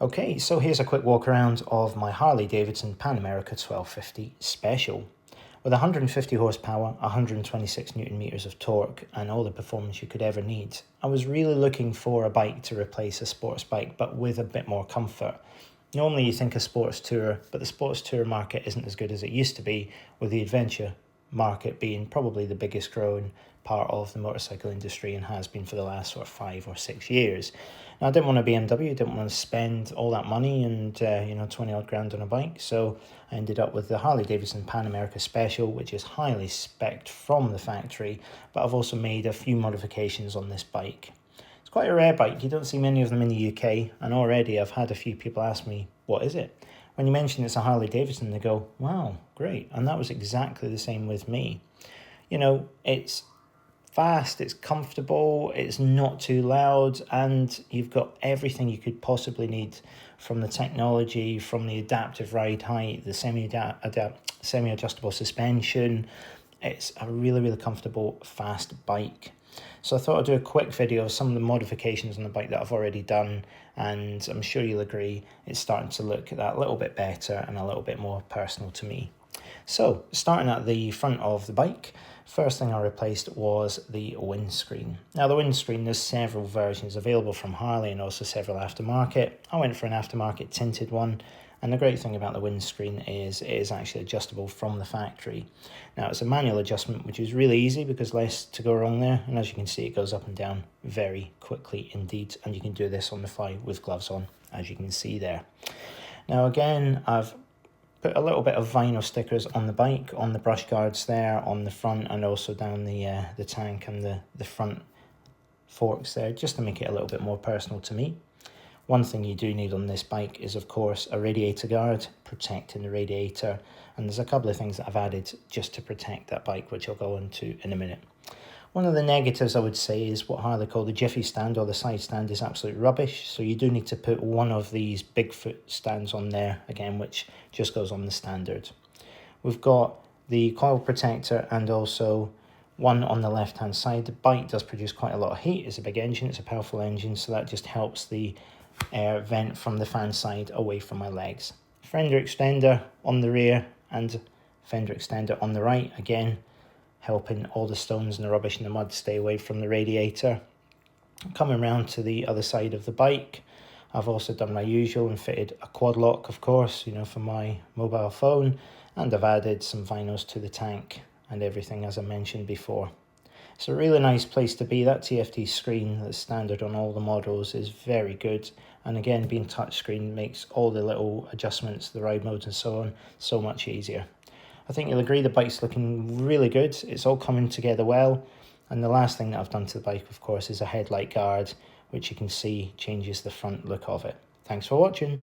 Okay, so here's a quick walk around of my Harley-Davidson Pan America 1250 Special. With 150 horsepower, 126 newton meters of torque, and all the performance you could ever need, I was really looking for a bike to replace a sports bike, but with a bit more comfort. Normally you think a sports tourer, but the sports tourer market isn't as good as it used to be, with the adventure market being probably the biggest growing part of the motorcycle industry and has been for the last sort of 5 or 6 years. Now, I didn't want a BMW, didn't want to spend all that money and 20 odd grand on a bike, so I ended up with the Harley-Davidson Pan America Special, which is highly spec'd from the factory, but I've also made a few modifications on this bike. It's quite a rare bike, you don't see many of them in the UK, and already I've had a few people ask me, what is it? When you mention it's a Harley-Davidson, they go, wow, great, and that was exactly the same with me. You know, it's fast, it's comfortable, it's not too loud, and you've got everything you could possibly need from the technology, from the adaptive ride height, the semi-adjustable suspension. It's a really, really comfortable, fast bike. So I thought I'd do a quick video of some of the modifications on the bike that I've already done, and I'm sure you'll agree it's starting to look that little bit better and a little bit more personal to me. So, starting at the front of the bike, first thing I replaced was the windscreen. Now the windscreen, there's several versions available from Harley and also several aftermarket. I went for an aftermarket tinted one, and the great thing about the windscreen is it is actually adjustable from the factory. Now it's a manual adjustment, which is really easy because less to go wrong there, and as you can see it goes up and down very quickly indeed, and you can do this on the fly with gloves on, as you can see there. Now again, I've put a little bit of vinyl stickers on the bike, on the brush guards there, on the front, and also down the tank and the front forks there, just to make it a little bit more personal to me. One thing you do need on this bike is, of course, a radiator guard protecting the radiator, and there's a couple of things that I've added just to protect that bike, which I'll go into in a minute. One of the negatives I would say is what Harley call the jiffy stand, or the side stand, is absolute rubbish. So you do need to put one of these Bigfoot stands on there, again, which just goes on the standard. We've got the coil protector and also one on the left hand side. The bike does produce quite a lot of heat. It's a big engine, it's a powerful engine, so that just helps the air vent from the fan side away from my legs. Fender extender on the rear and fender extender on the right, again helping all the stones and the rubbish and the mud stay away from the radiator. Coming round to the other side of the bike, I've also done my usual and fitted a quad lock, of course, for my mobile phone, and I've added some vinyls to the tank and everything as I mentioned before. It's a really nice place to be. That TFT screen that's standard on all the models is very good, and again, being touchscreen makes all the little adjustments, the ride modes and so on, so much easier. I think you'll agree the bike's looking really good. It's all coming together well. And the last thing that I've done to the bike, of course, is a headlight guard, which you can see changes the front look of it. Thanks for watching.